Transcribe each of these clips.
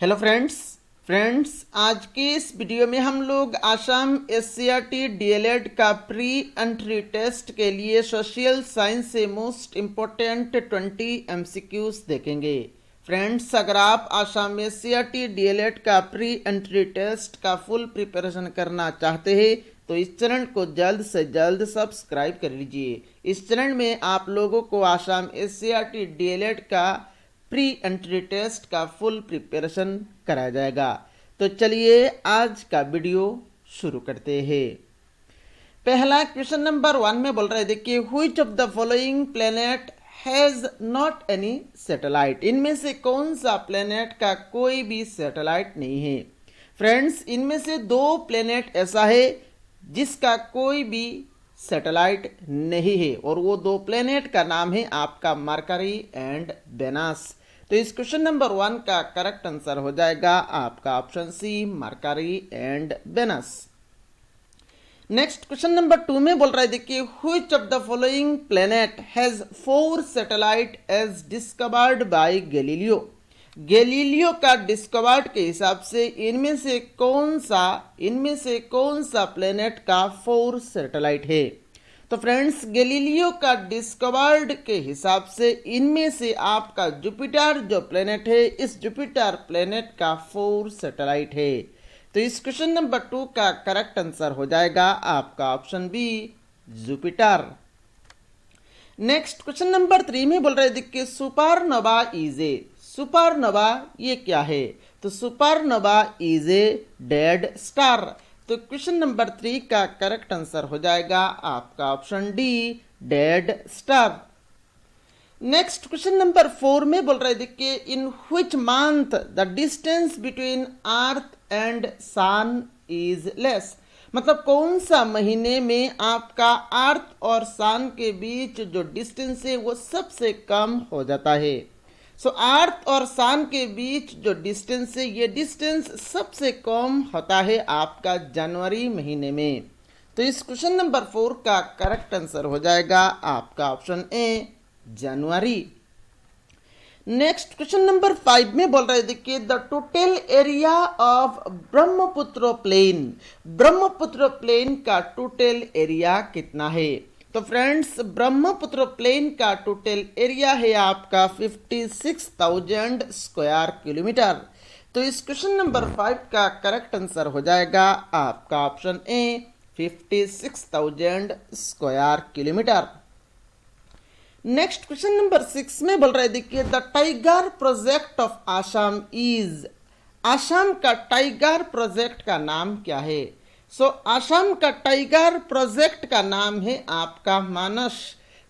Hello friends आज के इस वीडियो में हम लोग आसाम एससीईआरटी डीएलएड का प्री एंट्री टेस्ट के लिए सोशल साइंस से मोस्ट इम्पोर्टेंट 20 एमसीक्यूज देखेंगे। फ्रेंड्स, अगर आप आसाम एससीईआरटी डीएलएड का प्री एंट्री टेस्ट का फुल प्रिपरेशन करना चाहते हैं तो इस चैनल को जल्द से जल्द सब्सक्राइब कर लीजिए। इस चैनल में आप लोगों को आसाम एससीईआरटी डीएलएड का प्री एंट्री टेस्ट का फुल प्रिपरेशन कराया जाएगा। तो चलिए आज का वीडियो शुरू करते हैं। पहला क्वेश्चन नंबर 1 में बोल रहे थे कि which of the following planet has not any satellite. इनमें से कौन सा प्लेनेट का कोई भी सैटेलाइट नहीं है। फ्रेंड्स, इनमें से दो प्लेनेट ऐसा है जिसका कोई भी सैटेलाइट नहीं है और वो दो प्लेनेट का नाम है आपका मरकरी एंड वेनस। तो इस क्वेश्चन नंबर 1 का करेक्ट आंसर हो जाएगा आपका option C, Mercury and Venus. Next question number 2 में बोल रहे थे कि which of the following planet has 4 satellite as discovered by Galileo. Galileo का डिस्कवर्ड के हिसाब से इनमें से कौन सा प्लेनेट का 4 सैटेलाइट है। तो फ्रेंड्स, गैलीलियो का डिस्कवर्ड के हिसाब से इनमें से आपका जुपिटर जो प्लेनेट है, इस जुपिटर प्लेनेट का 4 सैटेलाइट है। तो इस क्वेश्चन नंबर 2 का करेक्ट आंसर हो जाएगा आपका option B, Jupiter. Next question number 3 में बोल रहे थे कि सुपरनोवा इज ए। सुपरनोवा ये क्या है। तो supernova is a dead star. तो क्वेश्चन नंबर 3 का करेक्ट आंसर हो जाएगा आपका option D, dead star. Next question number 4 में बोल रहे थे कि in which month the distance between earth and sun is less. मतलब कौन सा महीने में आपका अर्थ और सन के बीच जो डिस्टेंस है वो सबसे कम हो जाता है। सो अर्थ और सन के बीच जो डिस्टेंस है, ये डिस्टेंस सबसे कम होता है आपका जनवरी महीने में। तो इस क्वेश्चन नंबर 4 का करेक्ट आंसर हो जाएगा आपका ऑप्शन ए, जनवरी। नेक्स्ट क्वेश्चन नंबर 5 में बोल रहे थे कि the total area of Brahmaputra plain. Brahmaputra plain का टोटल एरिया कितना है। तो फ्रेंड्स, ब्रह्मपुत्र प्लेन का टोटल एरिया है आपका 56,000 स्क्वायर किलोमीटर। तो इस क्वेश्चन नंबर 5 का करेक्ट आंसर हो जाएगा आपका ऑप्शन ए, 56,000 square kilometre. Next question number 6 में बोल रहे थे कि the tiger project of Assam is. Assam का टाइगर प्रोजेक्ट का नाम क्या है। आसाम का टाइगर प्रोजेक्ट का नाम है आपका मानस।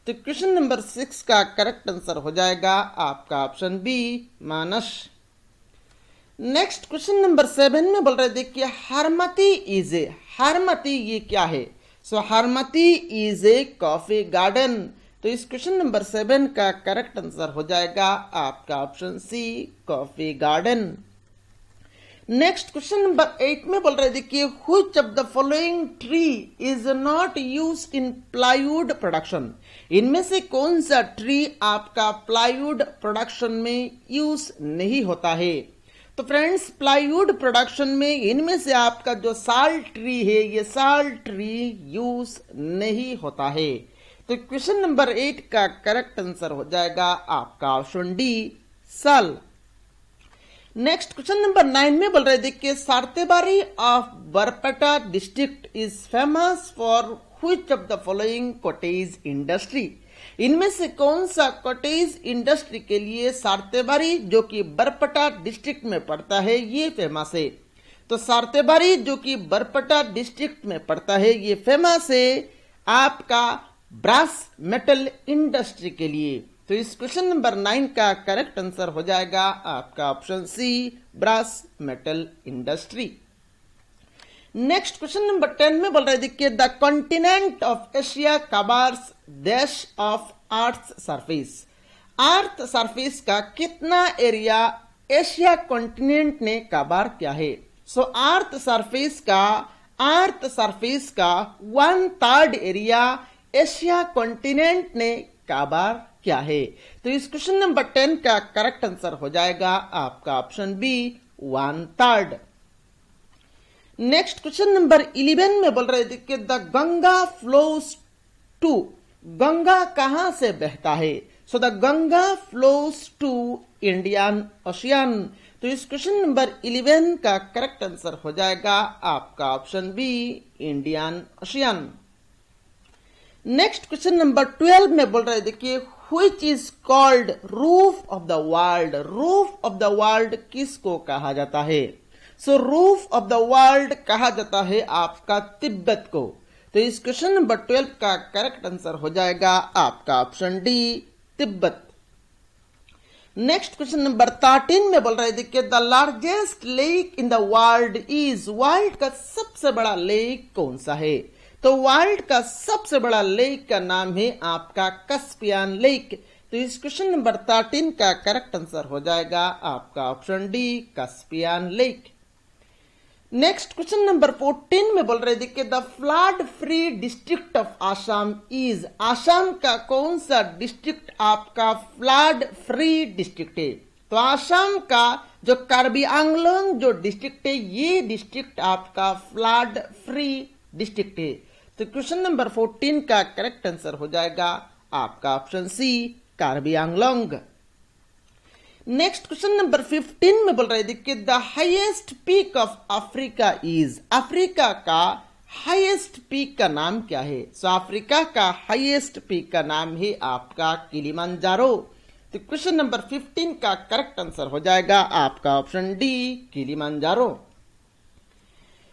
तो क्वेश्चन नंबर 6 का करेक्ट आंसर हो जाएगा आपका ऑप्शन बी, मानस। नेक्स्ट क्वेश्चन नंबर 7 में बोल रहे थे कि हरमती इज ए। हरमती ये क्या है। Harmati is a coffee garden. तो इस क्वेश्चन नंबर 7 का करेक्ट आंसर हो जाएगा आपका option C, coffee garden. Next question number 8 में बोल रहे थे कि which of the following tree is not used in plywood production. इनमें से कौन सा ट्री आपका प्लाईवुड प्रोडक्शन में यूज नहीं होता है। तो फ्रेंड्स, प्लाईवुड प्रोडक्शन में इनमें से आपका जो साल ट्री है, ये साल ट्री यूज नहीं होता है। तो क्वेश्चन नंबर 8 का करेक्ट आंसर हो जाएगा आपका ऑप्शन डी, साल। नेक्स्ट क्वेश्चन नंबर 9 में बोल रहे थे कि Sarthebari of Barpeta district is famous for which of the following cottage industry. इनमें से कौन सा कॉटेज इंडस्ट्री के लिए सार्तेबारी जो कि बरपेटा डिस्ट्रिक्ट में पड़ता है ये फेमस है। तो सार्तेबारी जो कि बरपेटा डिस्ट्रिक्ट में पड़ता है ये फेमस है आपका ब्रास मेटल इंडस्ट्री के लिए। तो इस क्वेश्चन नंबर 9 का करेक्ट आंसर हो जाएगा आपका option C, brass metal industry. Next question number 10 में बोल रहे थे कि the continent of Asia covers dash of earth surface. Earth surface का कितना एरिया एशिया कॉन्टिनेंट ने कवर किया है। अर्थ सरफेस का 1/3 एरिया एशिया कॉन्टिनेंट ने कवर क्या है। तो इस क्वेश्चन नंबर 10 का करेक्ट आंसर हो जाएगा आपका option B, 1/3। Next question number 11 में बोल रहे थे कि the Ganga flows to, Ganga कहां से बहता है? So the Ganga flows to Indian Ocean. तो इस क्वेश्चन नंबर 11 का करेक्ट आंसर हो जाएगा आपका option B, Indian Ocean. Next question number 12 में बोल रहे देखिए which is called roof of the world. Roof of the world किसको कहा जाता है? सो रूफ ऑफ द वर्ल्ड कहा जाता है आपका तिब्बत को। तो इस क्वेश्चन नंबर 12 का करेक्ट आंसर हो जाएगा आपका option D, Tibet. Next question number 13 में बोल रहे थे कि the largest lake in the world is, world का सबसे बड़ा लेक कौन सा है? तो वर्ल्ड का सबसे बड़ा लेक का नाम है आपका कैस्पियन लेक। तो इस क्वेश्चन नंबर 13 का करेक्ट आंसर हो जाएगा आपका option D, Caspian lake. Next question number 14 में बोल रहे थे कि the flood free district of Assam is, Assam का कौन सा डिस्ट्रिक्ट आपका फ्लड फ्री डिस्ट्रिक्ट है? तो आसाम का जो कार्बी आंगलोंग जो डिस्ट्रिक्ट है, ये डिस्ट्रिक्ट आपका फ्लड फ्री डिस्ट्रिक्ट है। तो क्वेश्चन नंबर 14 का करेक्ट आंसर हो जाएगा आपका option C, Karbi Anglong. Next question number 15 में बोल रहे थे कि the highest peak of Africa is, Africa का हाईएस्ट पीक का नाम क्या है? सो अफ्रीका का हाईएस्ट पीक का नाम है आपका किलिमंजारो। तो क्वेश्चन नंबर 15 का करेक्ट आंसर हो जाएगा आपका option D, Kilimanjaro.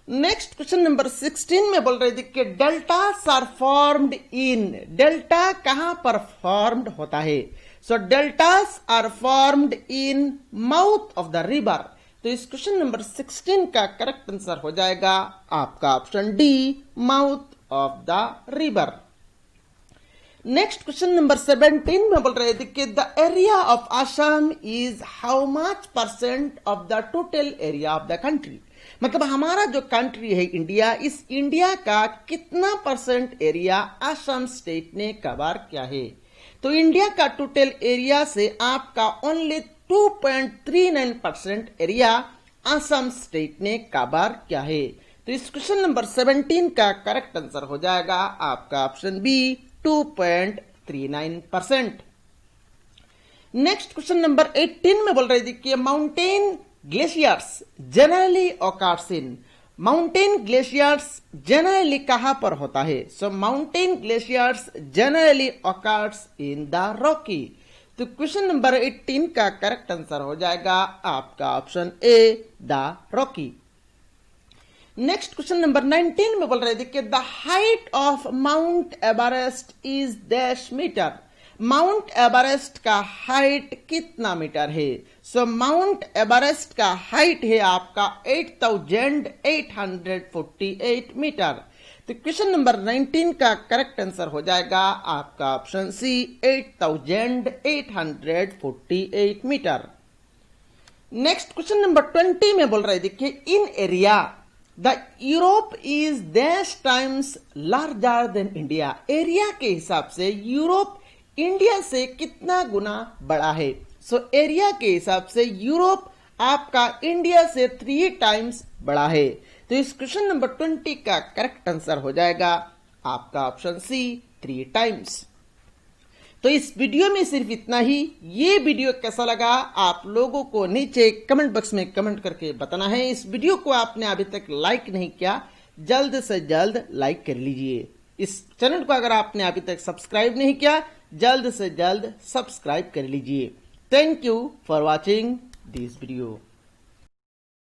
Next question number 16 में बोल रहे थे कि deltas are formed in, delta कहां पर फॉर्म्ड होता है? So deltas are formed in mouth of the river. तो इस क्वेश्चन नंबर 16 का करेक्ट आंसर हो जाएगा आपका option D, mouth of the river. Next question number 17 में बोल रहे थे कि the area of Assam is how much percent of the total area of the country. मतलब हमारा जो कंट्री है इंडिया, इस इंडिया का कितना परसेंट एरिया आसाम स्टेट ने कवर किया है? तो इंडिया का टोटल एरिया से आपका ओनली 2.39% एरिया आसाम स्टेट ने कवर किया है। तो इस क्वेश्चन नंबर 17 का करेक्ट आंसर हो जाएगा आपका option B, 2.39%। Next question number 18 में बोल रहे थे कि mountain glaciers generally occurs in, mountain glaciers generally कहां पर होता है? So mountain glaciers generally occurs in the Rocky. तो क्वेश्चन नंबर 18 का करेक्ट आंसर हो जाएगा आपका option A, the Rocky. Next question number 19 में बोल रहे थे कि the height of Mount Everest is dash metre. Mount Everest का हाइट कितना मीटर है? सो माउंट एवरेस्ट का हाइट है आपका 8,848 मीटर। तो क्वेश्चन नंबर 19 का करेक्ट आंसर हो जाएगा आपका option C, 8,848 metre. Next question number 20 में बोल रहे थे कि in area the Europe is dash times larger than India. Area के हिसाब से यूरोप इंडिया से कितना गुना बड़ा है? सो एरिया के हिसाब से यूरोप आपका इंडिया से 3 टाइम्स बड़ा है। तो इस क्वेश्चन नंबर 20 का करेक्ट आंसर हो जाएगा आपका ऑप्शन सी, 3 टाइम्स। तो इस वीडियो में सिर्फ इतना ही। ये वीडियो कैसा लगा आप लोगों को नीचे कमेंट बॉक्स में कमेंट करके बताना है। इस वीडियो को आपने अभी तक लाइक नहीं किया, जल्द से जल्द लाइक कर लीजिए। इस चैनल को अगर आपने अभी तक सब्सक्राइब नहीं किया, जल्द से जल्द सब्सक्राइब कर लीजिए। Thank you for watching this video.